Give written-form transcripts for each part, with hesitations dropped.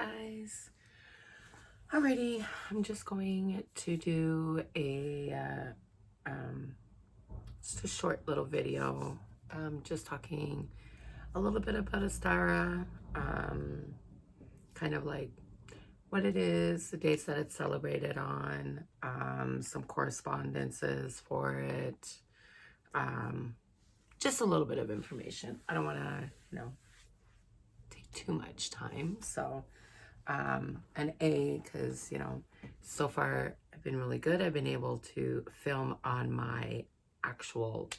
guys. Alrighty, I'm just going to do just a short little video, just talking a little bit about Ostara, kind of like what it is, the dates that it's celebrated on, some correspondences for it, just a little bit of information. I don't want to, take too much time, so. Because, so far I've been really good. I've been able to film on my actual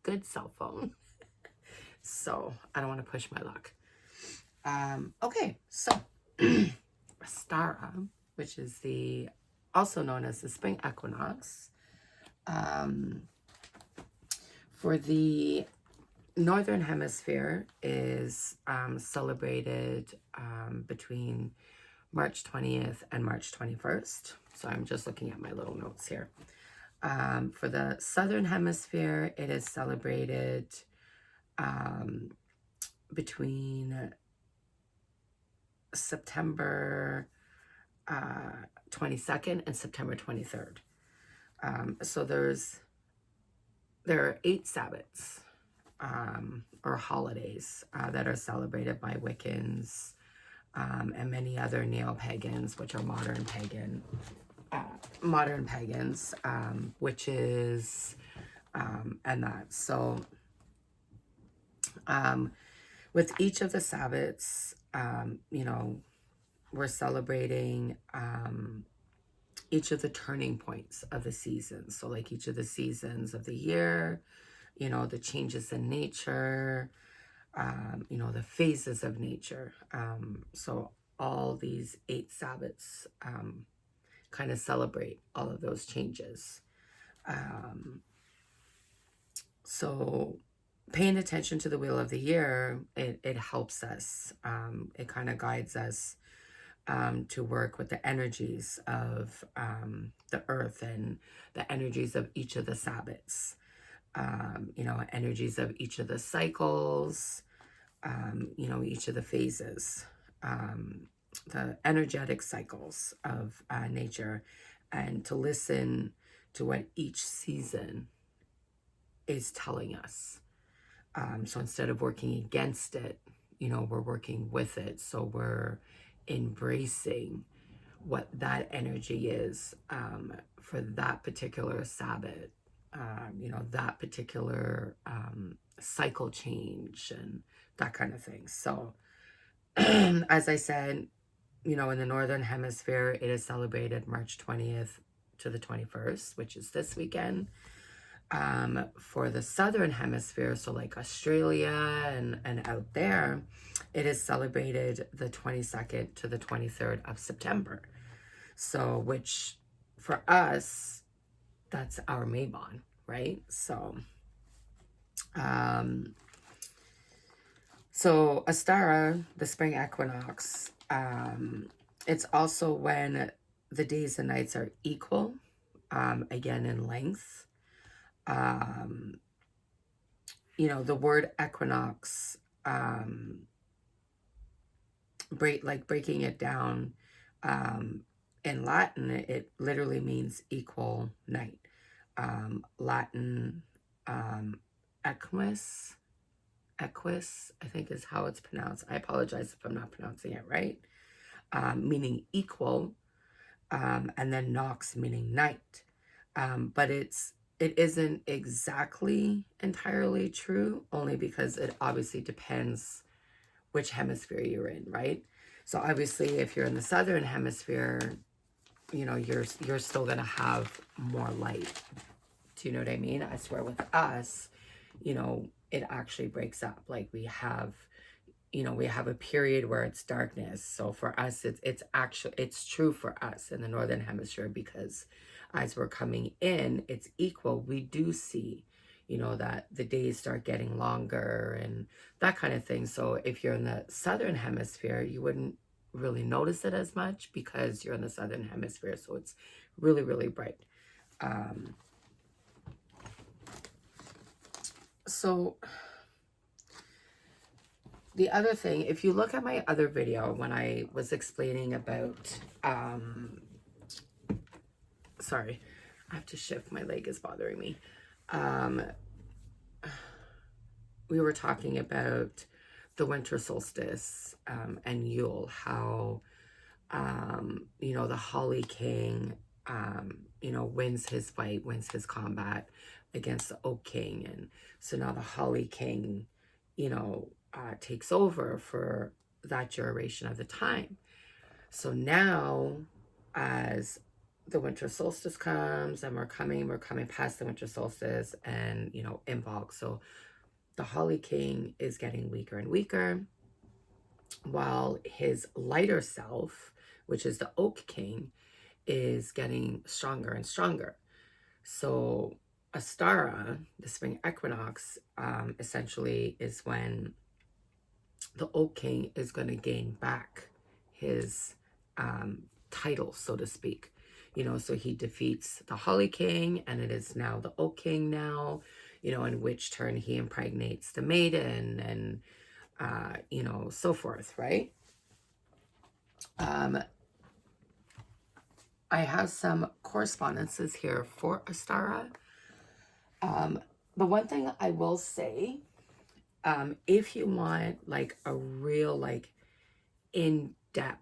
good cell phone. So I don't want to push my luck. Okay, so Ostara, which is also known as the spring equinox, for the Northern Hemisphere is celebrated between March 20th and March 21st. So I'm just looking at my little notes here. For the Southern Hemisphere, it is celebrated between September 22nd and September 23rd. So there are 8 Sabbats or holidays that are celebrated by Wiccans and many other neo-pagans, which are modern pagans, witches, and that. So with each of the Sabbats, we're celebrating each of the turning points of the seasons. So like each of the seasons of the year, the changes in nature, the phases of nature. So all these 8 Sabbats kind of celebrate all of those changes. So paying attention to the wheel of the year, it helps us. It kind of guides us to work with the energies of the earth and the energies of each of the Sabbats. Energies of each of the cycles, each of the phases, the energetic cycles of nature, and to listen to what each season is telling us. So instead of working against it, we're working with it. So we're embracing what that energy is for that particular Sabbath. That particular cycle change and that kind of thing. So as I said, in the Northern Hemisphere, it is celebrated March 20th to the 21st, which is this weekend. For the Southern Hemisphere, so like Australia and out there, it is celebrated the 22nd to the 23rd of September. So which for us, that's our Mabon, right? So, so Ostara, the spring equinox, it's also when the days and nights are equal, again in length. The word equinox, breaking it down, in Latin, it literally means equal night. Latin, equus, I think is how it's pronounced. I apologize if I'm not pronouncing it right. Meaning equal, and then nox meaning night. But it isn't exactly entirely true, only because it obviously depends which hemisphere you're in, right? So obviously if you're in the Southern Hemisphere, you're still going to have more light. Do you know what I mean? I swear with us, it actually breaks up. Like we have a period where it's darkness. So for us, it's true for us in the Northern Hemisphere, because as we're coming in, it's equal. We do see, that the days start getting longer and that kind of thing. So if you're in the Southern Hemisphere, you wouldn't really notice it as much because you're in the Southern Hemisphere. So it's really, really bright. So the other thing, if you look at my other video when I was explaining about, sorry, I have to shift, my leg is bothering me. Um, we were talking about the winter solstice and Yule, how, you know, the Holly King, you know, wins his fight, wins his combat against the Oak King. And so now the Holly King, you know, takes over for that duration of the time. So now, as the winter solstice comes and we're coming past the winter solstice and, you know, Imbolc. So the Holly King is getting weaker and weaker, while his lighter self, which is the Oak King, is getting stronger and stronger. So Ostara, the spring equinox, essentially is when the Oak King is going to gain back his title, so to speak. You know, so he defeats the Holly King, and it is now the Oak King now, you know, in which turn he impregnates the maiden and, you know, so forth, right? I have some correspondences here for Ostara. The one thing I will say, if you want like a real like in-depth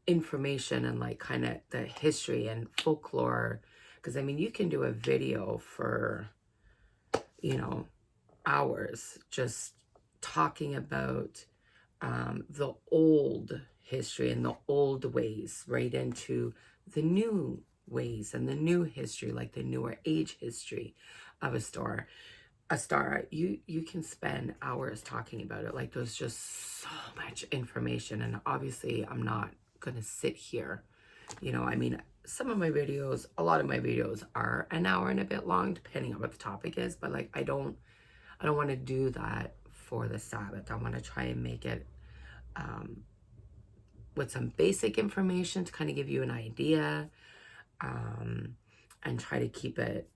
information and like kind of the history and folklore, because I mean you can do a video for, you know, hours just talking about the old history and the old ways right into the new ways and the new history, like the newer age history of Ostara. You can spend hours talking about it. Like there's just so much information, and obviously I'm not gonna sit here, you know, I mean, some of my videos, a lot of my videos are an hour and a bit long depending on what the topic is, but like I don't want to do that for the Sabbath. I want to try and make it with some basic information to kind of give you an idea, and try to keep it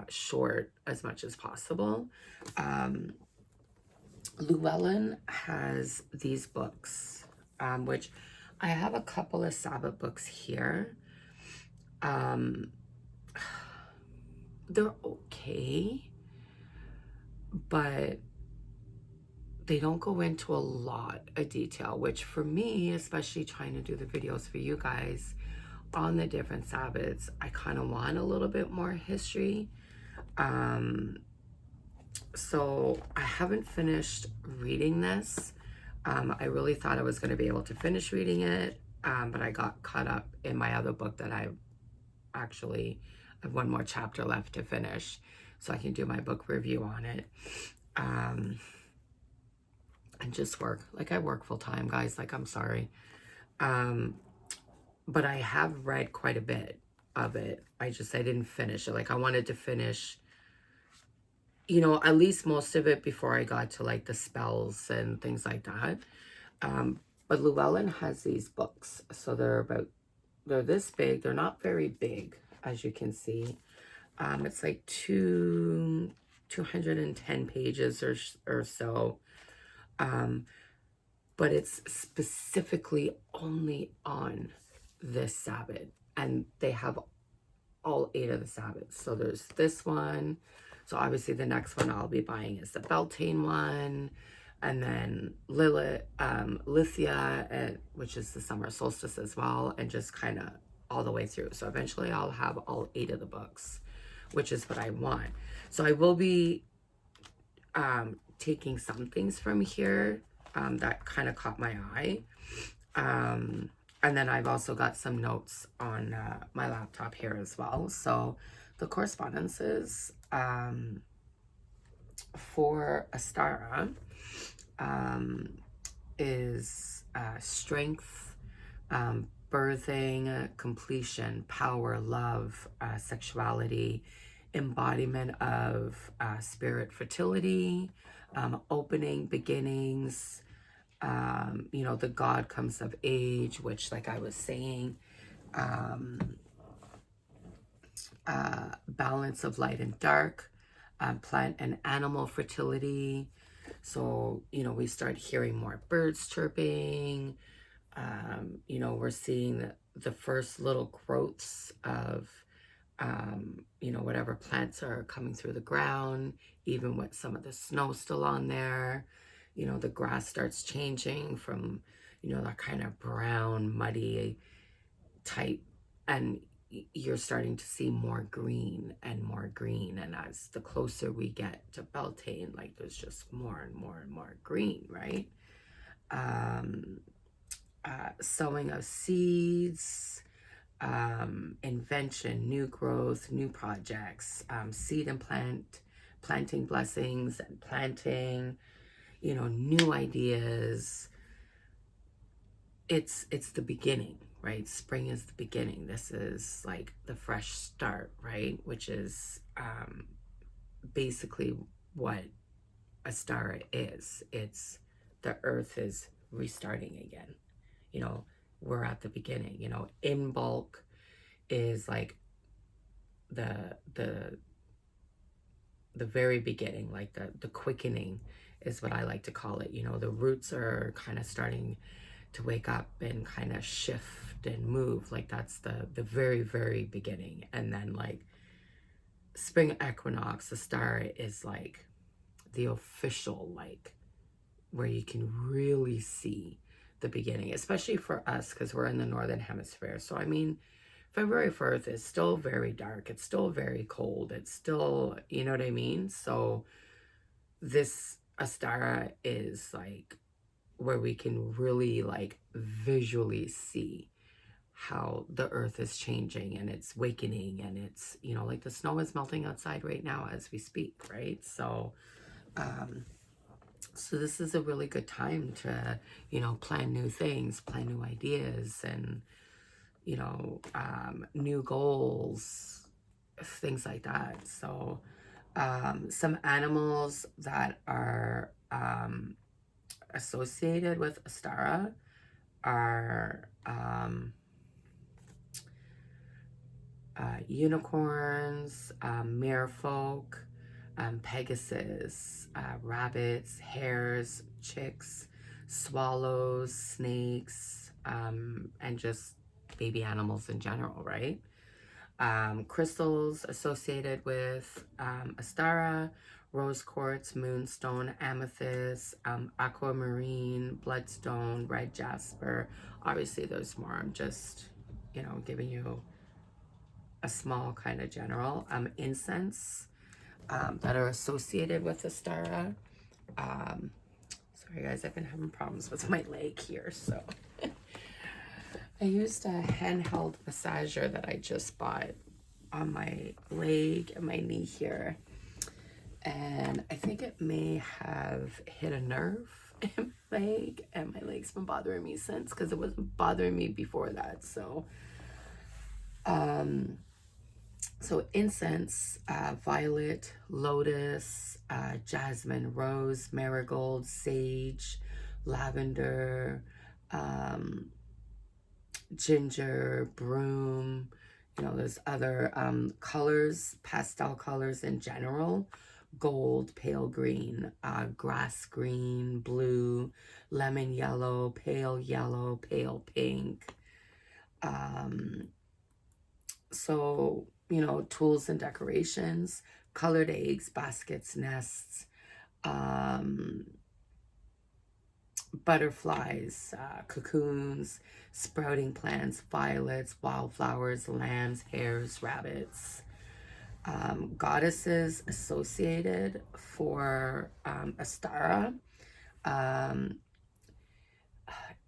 short as much as possible. Llewellyn has these books, which I have a couple of Sabbath books here. They're okay, but they don't go into a lot of detail, which for me, especially trying to do the videos for you guys on the different Sabbaths, I kind of want a little bit more history. So I haven't finished reading this. I really thought I was going to be able to finish reading it, but I got caught up in my other book that I have one more chapter left to finish, so I can do my book review on it. And just work. Like I work full time, guys. Like I'm sorry. But I have read quite a bit of it. I didn't finish it. Like I wanted to finish, you know, at least most of it before I got to like the spells and things like that. But Llewellyn has these books. So they're this big. They're not very big, as you can see. It's like 210 pages or so. But it's specifically only on this Sabbath, and they have all 8 of the Sabbaths. So there's this one. So obviously the next one I'll be buying is the Beltane one, and then Lithia, which is the summer solstice as well, and just kind of all the way through. So eventually I'll have all 8 of the books, which is what I want. So I will be taking some things from here that kind of caught my eye. And then I've also got some notes on my laptop here as well. So the correspondences for Ostara is strength, birthing, completion, power, love, sexuality, embodiment of spirit, fertility, opening, beginnings, you know, the God comes of age, which like I was saying, balance of light and dark, plant and animal fertility, So, we start hearing more birds chirping. We're seeing the first little growths of, whatever plants are coming through the ground, even with some of the snow still on there. The grass starts changing from, that kind of brown, muddy type, and you're starting to see more green and more green. And as the closer we get to Beltane, like there's just more and more and more green, right? Um, Sowing of seeds, invention, new growth, new projects, seed and planting blessings and planting, new ideas. It's the beginning, right? Spring is the beginning. This is like the fresh start, right? Which is basically what Ostara is. It's the earth is restarting again. We're at the beginning. In bulk is like the the very beginning, like the quickening is what I like to call it. The roots are kind of starting to wake up and kind of shift and move. Like that's the very, very beginning. And then like spring equinox, the star is like the official, like where you can really see the beginning, especially for us because we're in the northern hemisphere. So I mean, February 1st is still very dark. It's still very cold. It's still, you know what I mean? So this Ostara is like where we can really like visually see how the earth is changing and it's awakening, and it's, like the snow is melting outside right now as we speak, right? So this is a really good time to, plan new things, plan new ideas, and new goals, things like that. So some animals that are associated with Ostara are unicorns, merfolk, Pegasus, rabbits, hares, chicks, swallows, snakes, and just baby animals in general, right? Crystals associated with Ostara, rose quartz, moonstone, amethyst, aquamarine, bloodstone, red jasper. Obviously, there's more. I'm just, giving you a small kind of general. Incense that are associated with Ostara. Sorry, guys, I've been having problems with my leg here, so. I used a handheld massager that I just bought on my leg and my knee here, and I think it may have hit a nerve in my leg, and my leg's been bothering me since, because it wasn't bothering me before that. So incense, violet, lotus, jasmine, rose, marigold, sage, lavender, ginger, broom. There's other colors, pastel colors in general: gold, pale green, grass green, blue, lemon yellow, pale pink. So, tools and decorations: colored eggs, baskets, nests, butterflies, cocoons, sprouting plants, violets, wildflowers, lambs, hares, rabbits. Goddesses associated for Ostara: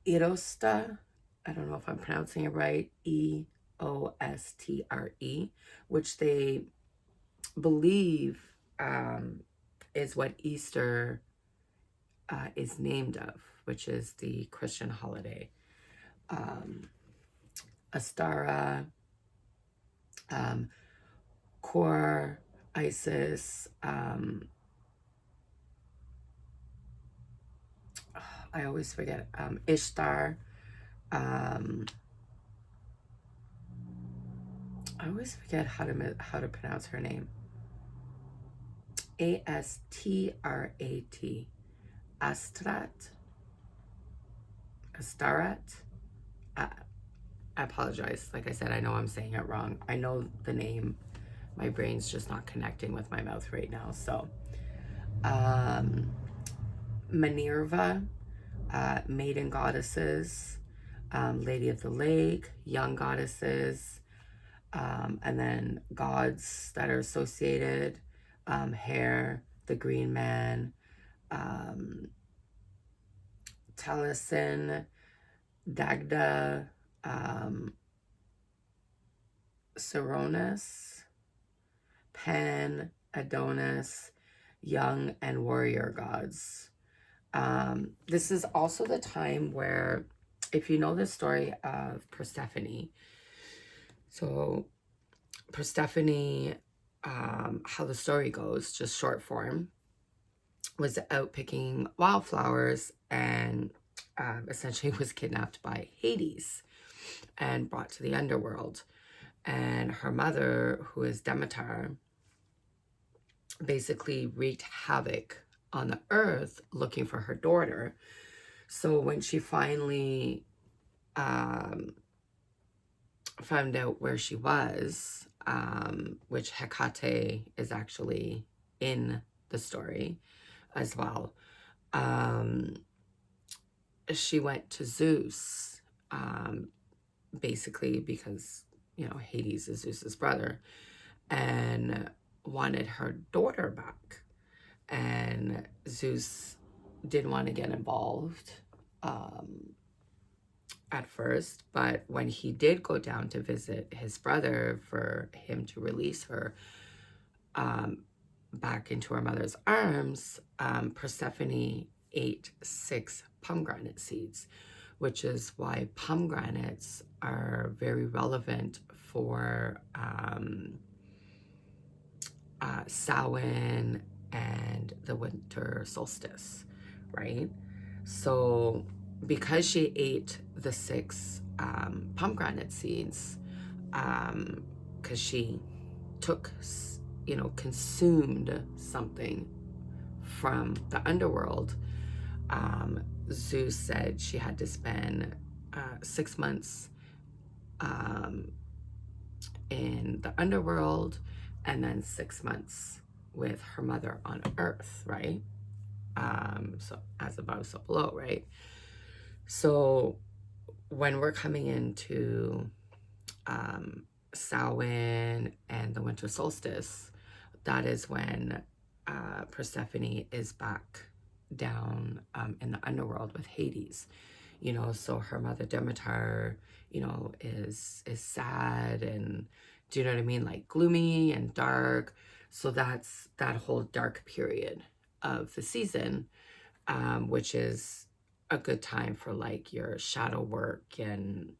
Erosta, I don't know if I'm pronouncing it right, Eostre, which they believe is what Easter is named of, which is the Christian holiday. Ostara, Kor, Isis, I always forget, Ishtar, I always forget how to pronounce her name. Astrat. Astrat, Astarat. I, I apologize. Like I said, I know I'm saying it wrong. I know the name. My brain's just not connecting with my mouth right now. So, um, Minerva, maiden goddesses, Lady of the Lake, young goddesses, and then gods that are associated, Hair, the Green Man, um, Taliesin, Dagda, um, Coronis, Pan, Adonis, young and warrior gods. This is also the time where, if you know the story of Persephone, so Persephone, how the story goes, just short form, was out picking wildflowers and essentially was kidnapped by Hades and brought to the underworld. And her mother, who is Demeter, basically wreaked havoc on the earth looking for her daughter. So when she finally found out where she was, which Hecate is actually in the story as well, she went to Zeus, basically because, you know, Hades is Zeus's brother, and wanted her daughter back. And Zeus didn't want to get involved at first, but when he did go down to visit his brother for him to release her back into her mother's arms, Persephone ate 6 pomegranate seeds, which is why pomegranates are very relevant for Samhain and the winter solstice, right? So because she ate the 6 pomegranate seeds, because she took, you know, consumed something from the underworld, Zeus said she had to spend 6 months in the underworld and then 6 months with her mother on earth, right? So as above, so below, right? So when we're coming into Samhain and the winter solstice, that is when Persephone is back down in the underworld with Hades. You know, so her mother Demeter, you know, is sad, and do you know what I mean? Like gloomy and dark. So that's that whole dark period of the season, which is a good time for like your shadow work and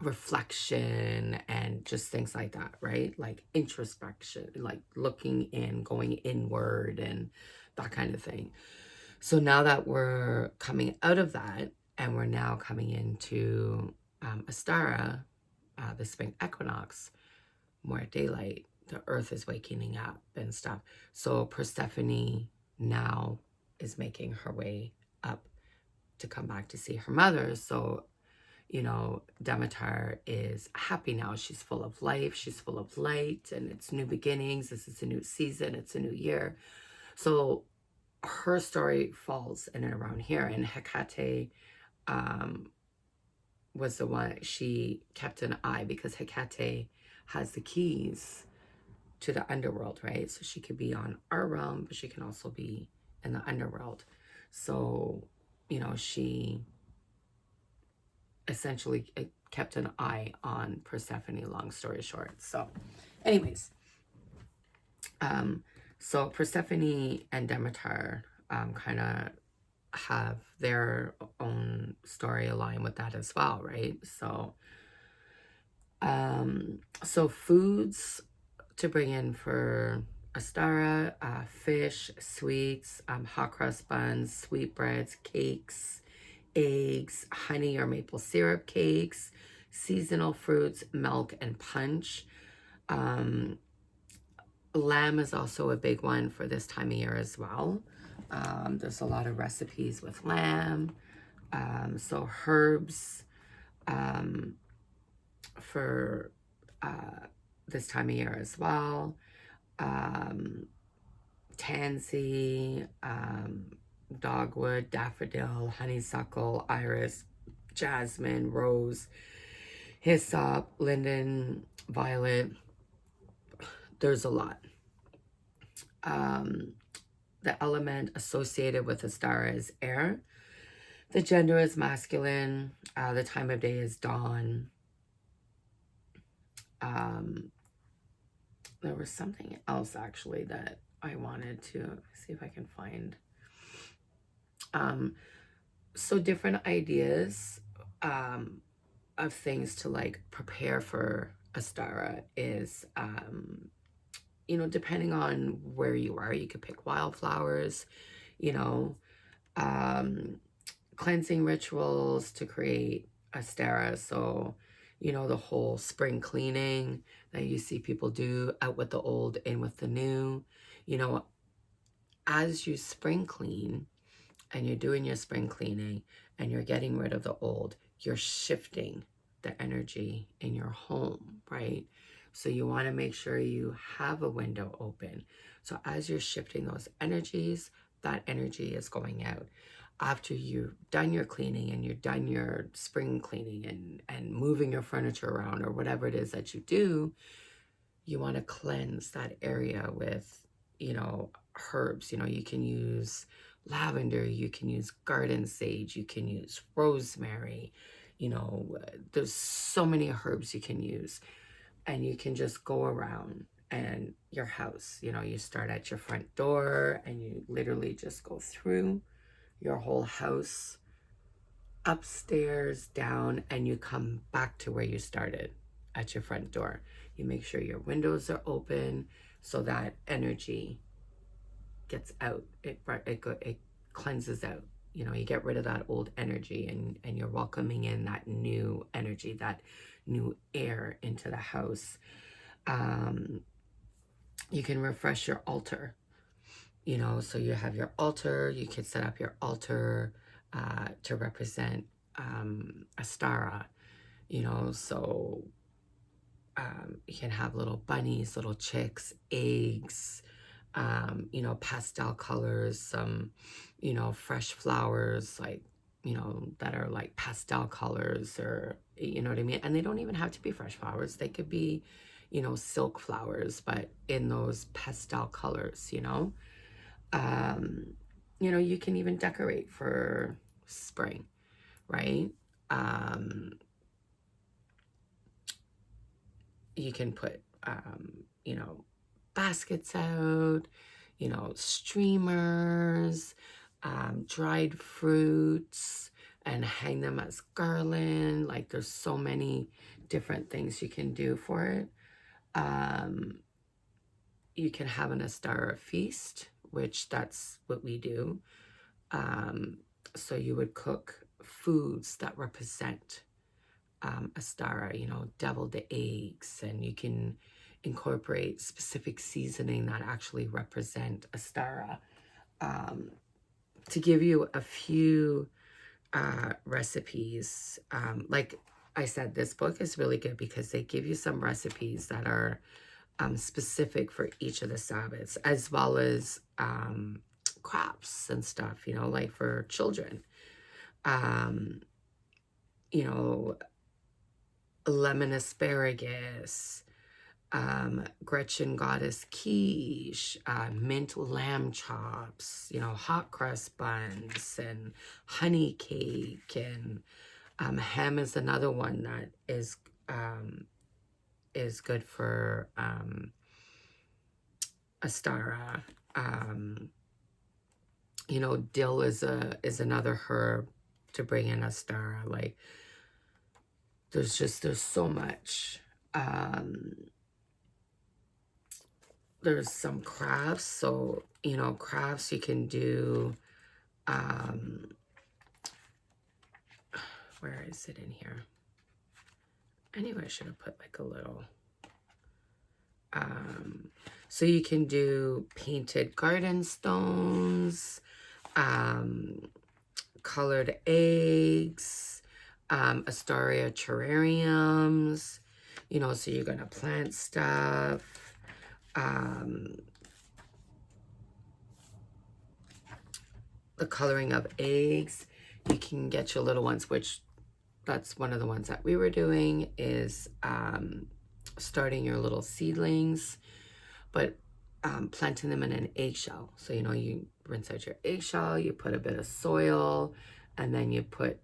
reflection and just things like that, right? Like introspection, like looking in, going inward and that kind of thing. So now that we're coming out of that and we're now coming into Ostara, the spring equinox, more daylight, the earth is waking up and stuff. So Persephone now is making her way up to come back to see her mother. So, you know, Demeter is happy now. She's full of life. She's full of light, and it's new beginnings. This is a new season. It's a new year. So her story falls in and around here. And Hecate was the one, she kept an eye because Hecate has the keys to the underworld, right? So she could be on our realm, but she can also be in the underworld. So, you know, she essentially kept an eye on Persephone, long story short. So anyways, so Persephone and Demeter kind of have their own storyline with that as well, right? So so foods to bring in for Ostara, fish, sweets, hot cross buns, sweetbreads, cakes, eggs, honey or maple syrup cakes, seasonal fruits, milk, and punch. Lamb is also a big one for this time of year as well. There's a lot of recipes with lamb. So herbs for this time of year as well. Tansy, dogwood, daffodil, honeysuckle, iris, jasmine, rose, hyssop, linden, violet. There's a lot. The element associated with Ostara is air. The gender is masculine. The time of day is dawn. There was something else actually that I wanted to see if I can find. So different ideas of things to like prepare for Ostara is, you know, depending on where you are, you could pick wildflowers, you know, cleansing rituals to create Ostara. So, you know, the whole spring cleaning that you see people do, out with the old, in with the new. You know, as you spring clean and you're doing your spring cleaning and you're getting rid of the old, you're shifting the energy in your home, right? So you want to make sure you have a window open. So as you're shifting those energies, that energy is going out. After you've done your cleaning and you're done your spring cleaning and moving your furniture around or whatever it is that you do, you want to cleanse that area with, you know, herbs. You know, you can use lavender, you can use garden sage, you can use rosemary. You know, there's so many herbs you can use, and you can just go around and your house, you know, you start at your front door and you literally just go through your whole house, upstairs, down, and you come back to where you started at your front door. You make sure your windows are open so that energy gets out. It cleanses out. You know, you get rid of that old energy, and you're welcoming in that new energy, that new air into the house. You can refresh your altar. You know, so you have your altar. You could set up your altar to represent Ostara. You know, so you can have little bunnies, little chicks, eggs, you know, pastel colors, some, you know, fresh flowers, like, you know, that are like pastel colors, or, you know what I mean? And they don't even have to be fresh flowers. They could be, you know, silk flowers, but in those pastel colors, you know? You know, you can even decorate for spring, right? You can put, you know, baskets out, you know, streamers, dried fruits, and hang them as garland. Like, there's so many different things you can do for it. You can have an Ostara feast, which that's what we do. So you would cook foods that represent Ostara, you know, deviled eggs, and you can incorporate specific seasoning that actually represent Ostara. To give you a few recipes, like I said, this book is really good because they give you some recipes that are specific for each of the Sabbaths, as well as crafts and stuff, you know, like for children. You know, lemon asparagus, Gretchen goddess quiche, mint lamb chops, you know, hot crust buns, and honey cake, and ham is another one that is good for Ostara. You know, dill is another herb to bring in Ostara. Like, there's so much. There's some crafts. So, you know, crafts you can do. Where is it in here? I knew I should have put like a little Um, so you can do painted garden stones, um, colored eggs, Astaria terrariums, you know, so you're going to plant stuff. Um, the coloring of eggs, you can get your little ones, which that's one of the ones that we were doing, is starting your little seedlings, but planting them in an eggshell. So, you know, you rinse out your eggshell, you put a bit of soil, and then you put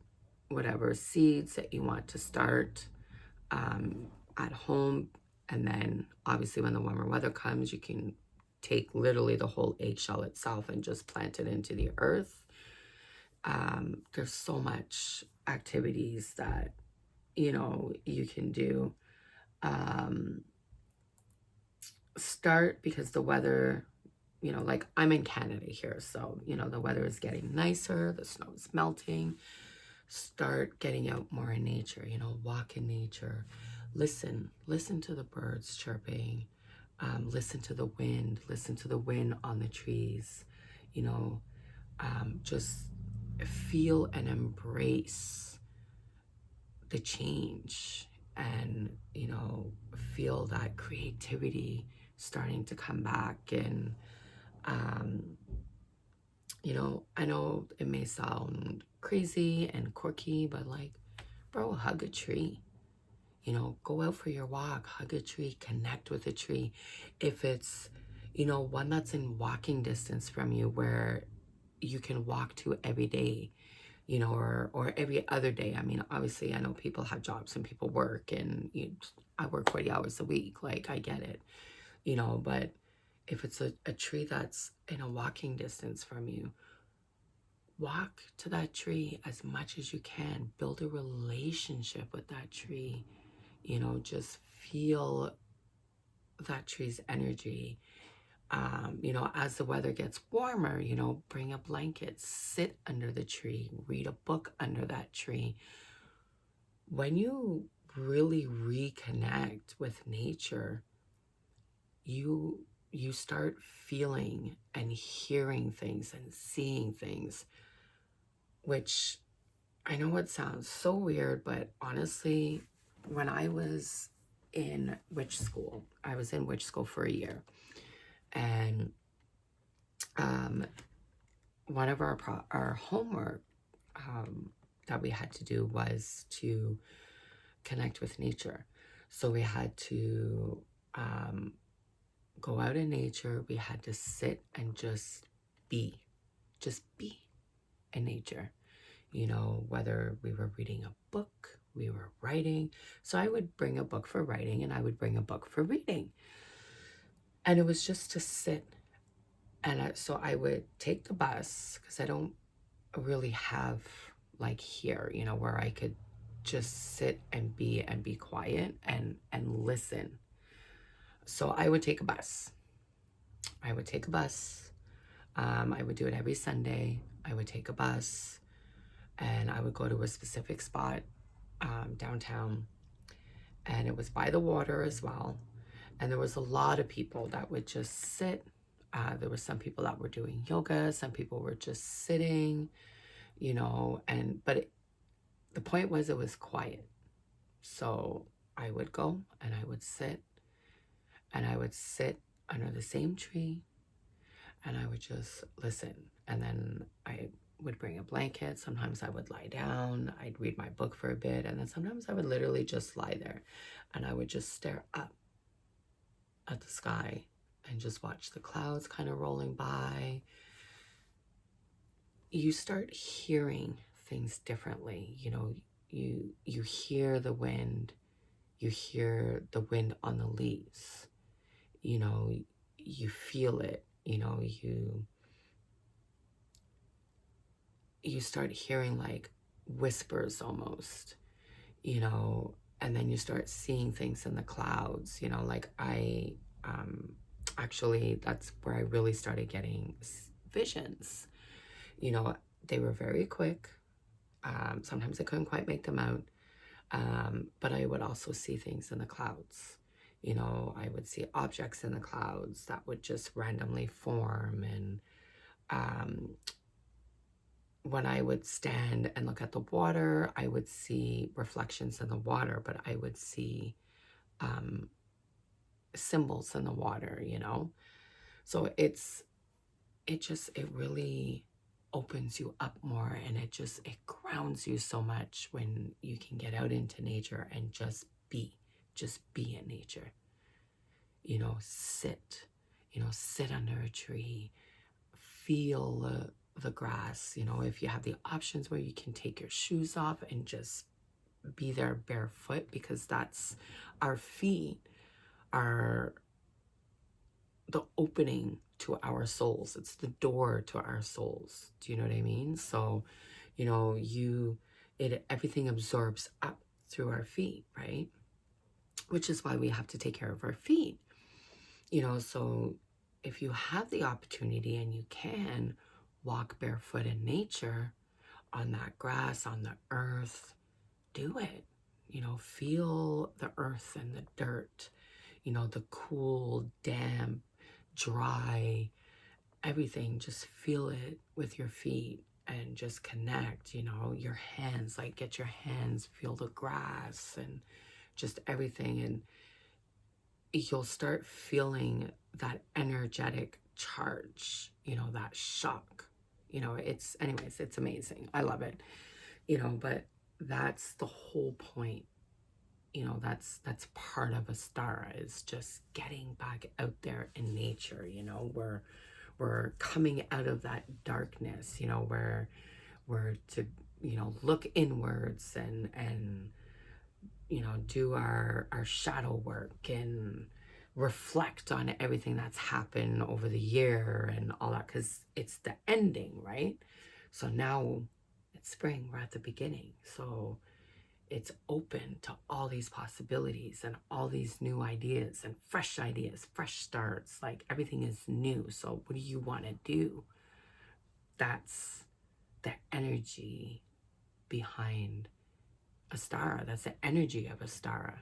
whatever seeds that you want to start at home. And then obviously when the warmer weather comes, you can take literally the whole eggshell itself and just plant it into the earth. There's so much activities that, you know, you can do. Start, because the weather, you know, like I'm in Canada here, so, you know, the weather is getting nicer, the snow is melting. Start getting out more in nature, you know, walk in nature. Listen to the birds chirping. Listen to the wind on the trees, you know. Just feel and embrace the change, and, you know, feel that creativity starting to come back. And you know, I know it may sound crazy and quirky, but like, bro, hug a tree. You know, go out for your walk, hug a tree, connect with a tree. If it's, you know, one that's in walking distance from you, where you can walk to every day, you know, or every other day. I mean, obviously, I know people have jobs and people work, and I work 40 hours a week. Like, I get it, you know, but if it's a tree that's in a walking distance from you, walk to that tree as much as you can. Build a relationship with that tree. You know, just feel that tree's energy. You know, as the weather gets warmer, you know, bring a blanket, sit under the tree, read a book under that tree. When you really reconnect with nature, you start feeling and hearing things and seeing things, which I know it sounds so weird, but honestly, when I was in witch school, I was in witch school for a year, and um, one of our homework that we had to do was to connect with nature. So we had to go out in nature. We had to sit and just be in nature. You know, whether we were reading a book, we were writing. So I would bring a book for writing and I would bring a book for reading. And it was just to sit. And so I would take the bus, because I don't really have like here, you know, where I could just sit and be quiet and listen. So I would take a bus. I would take a bus. I would do it every Sunday. I would take a bus and I would go to a specific spot downtown, and it was by the water as well. And there was a lot of people that would just sit. There were some people that were doing yoga, some people were just sitting, you know, but the point was, it was quiet. So I would go and I would sit, and I would sit under the same tree, and I would just listen. And then I would bring a blanket. Sometimes I would lie down. I'd read my book for a bit. And then sometimes I would literally just lie there and I would just stare up at the sky and just watch the clouds kind of rolling by. You start hearing things differently. You know, you hear the wind. You hear the wind on the leaves. You know, you feel it. You know, you start hearing like whispers almost, you know, and then you start seeing things in the clouds, you know, like actually, that's where I really started getting visions. You know, they were very quick. Sometimes I couldn't quite make them out. But I would also see things in the clouds, You know, I would see objects in the clouds that would just randomly form. And um, when I would stand and look at the water, I would see reflections in the water, but I would see um, symbols in the water, you know? So it really opens you up more, and it grounds you so much when you can get out into nature and just be in nature. You know, sit under a tree, feel the grass. You know, if you have the options where you can take your shoes off and just be there barefoot, because that's our feet are the opening to our souls. It's the door to our souls. Do you know what I mean? So, you know, everything absorbs up through our feet, right? Which is why we have to take care of our feet. You know, so if you have the opportunity and you can walk barefoot in nature, on that grass, on the earth, do it. You know, feel the earth and the dirt, you know, the cool, damp, dry, everything. Just feel it with your feet and just connect, you know, your hands, like get your hands, feel the grass and just everything. And you'll start feeling that energetic charge, you know, that shock. You know, anyways, it's amazing. I love it, you know, but that's the whole point. You know, that's part of Ostara, is just getting back out there in nature. You know, we're coming out of that darkness, you know, where we're to, you know, look inwards and you know, do our shadow work and reflect on everything that's happened over the year and all that, because it's the ending, right? So now it's spring, we're at the beginning. So it's open to all these possibilities and all these new ideas and fresh starts. Like everything is new. So what do you want to do? That's the energy behind Ostara. That's the energy of Ostara.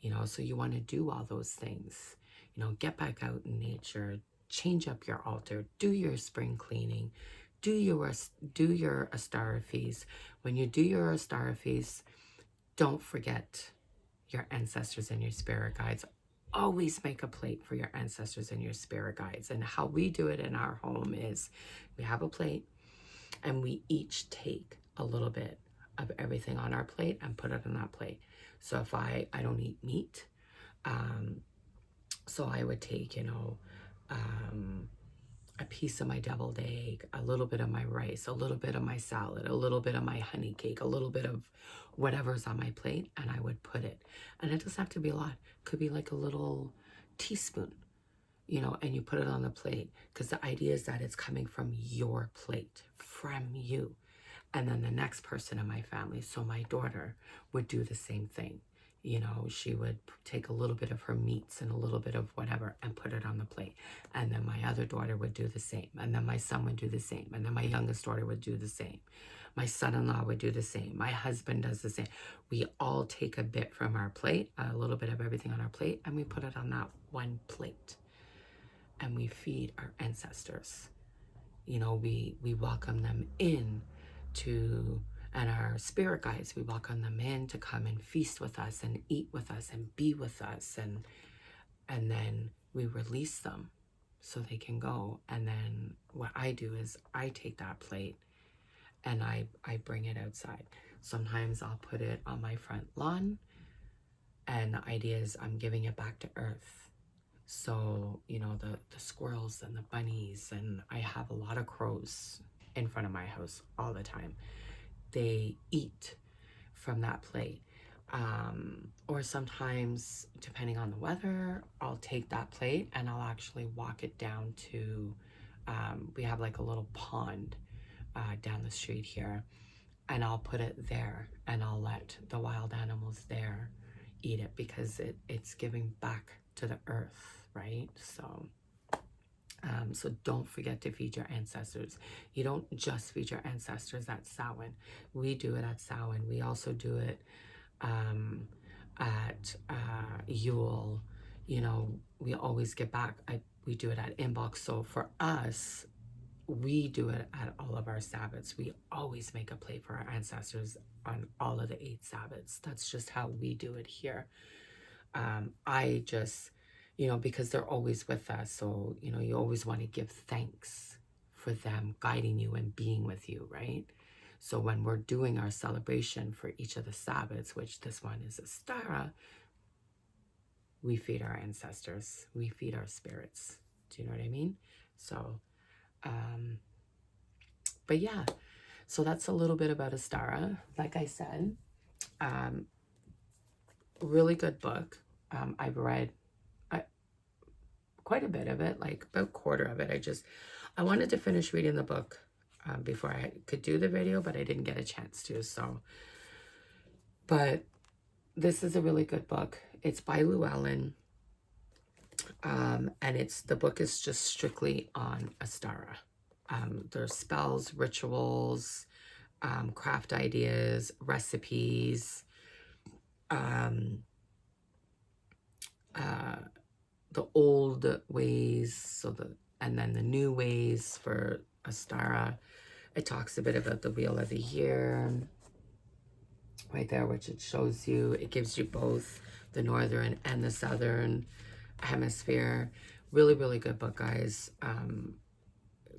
You know, so you want to do all those things. You know, get back out in nature, change up your altar, do your spring cleaning, do your Ostara feast. When you do your Ostara feast, don't forget your ancestors and your spirit guides. Always make a plate for your ancestors and your spirit guides. And how we do it in our home is we have a plate and we each take a little bit of everything on our plate and put it on that plate. So if I don't eat meat, so I would take, you know, a piece of my deviled egg, a little bit of my rice, a little bit of my salad, a little bit of my honey cake, a little bit of whatever's on my plate, and I would put it. And it doesn't have to be a lot. It could be like a little teaspoon, you know, and you put it on the plate, because the idea is that it's coming from your plate, from you. And then the next person in my family, so my daughter, would do the same thing. You know, she would take a little bit of her meats and a little bit of whatever and put it on the plate. And then my other daughter would do the same. And then my son would do the same. And then my youngest daughter would do the same. My son-in-law would do the same. My husband does the same. We all take a bit from our plate, a little bit of everything on our plate, and we put it on that one plate. And we feed our ancestors. You know, we welcome them in to, and our spirit guides, we welcome them in to come and feast with us and eat with us and be with us, and then we release them so they can go. And then what I do is I take that plate and I bring it outside. Sometimes I'll put it on my front lawn, and the idea is I'm giving it back to earth. So, you know, the squirrels and the bunnies, and I have a lot of crows in front of my house all the time. They eat from that plate. Or sometimes, depending on the weather, I'll take that plate and I'll actually walk it down to, we have like a little pond down the street here, and I'll put it there and I'll let the wild animals there eat it, because it's giving back to the earth, right? So don't forget to feed your ancestors. You don't just feed your ancestors at Samhain. We do it at Samhain. We also do it at Yule. you know, we always get back. We do it at inbox. So for us, we do it at all of our Sabbats. We always make a plate for our ancestors on all of the 8 Sabbats. That's just how we do it here. I just, you know, because they're always with us. So, you know, you always want to give thanks for them guiding you and being with you, right? So when we're doing our celebration for each of the Sabbats, which this one is Ostara, we feed our ancestors, we feed our spirits. Do you know what I mean? So, but yeah, so that's a little bit about Ostara. Like I said, really good book. I've read quite a bit of it, like about a quarter of it. I wanted to finish reading the book before I could do the video, but I didn't get a chance to. So, but this is a really good book. It's by Llewellyn. And the book is just strictly on Ostara. There's spells, rituals, craft ideas, recipes, the old ways, and then the new ways for Ostara. It talks a bit about the Wheel of the Year right there, which it shows you. It gives you both the northern and the southern hemisphere. Really, really good book, guys.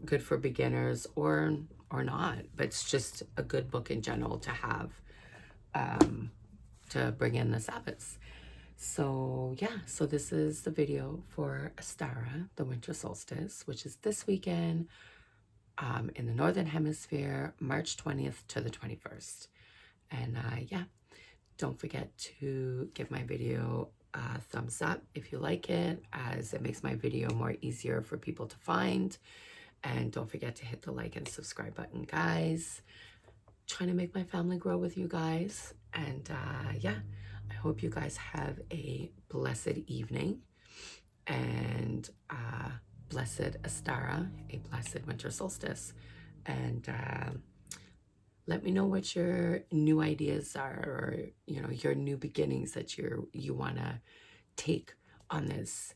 Good for beginners or not, but it's just a good book in general to have to bring in the Sabbats. So yeah, so this is the video for Ostara, the winter solstice, which is this weekend in the northern hemisphere, March 20th to the 21st. And yeah, don't forget to give my video a thumbs up if you like it, as it makes my video more easier for people to find. And don't forget to hit the like and subscribe button, guys. Trying to make my family grow with you guys. And yeah, I hope you guys have a blessed evening and blessed Ostara, a blessed winter solstice. And let me know what your new ideas are, or you know, your new beginnings that you want to take on this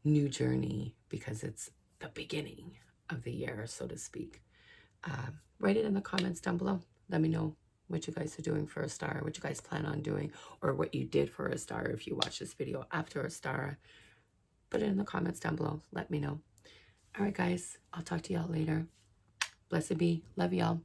new journey, because it's the beginning of the year, so to speak. Write it in the comments down below. Let me know what you guys are doing for Ostara, what you guys plan on doing, or what you did for Ostara if you watch this video after Ostara. Put it in the comments down below. Let me know. All right, guys. I'll talk to y'all later. Blessed be. Love y'all.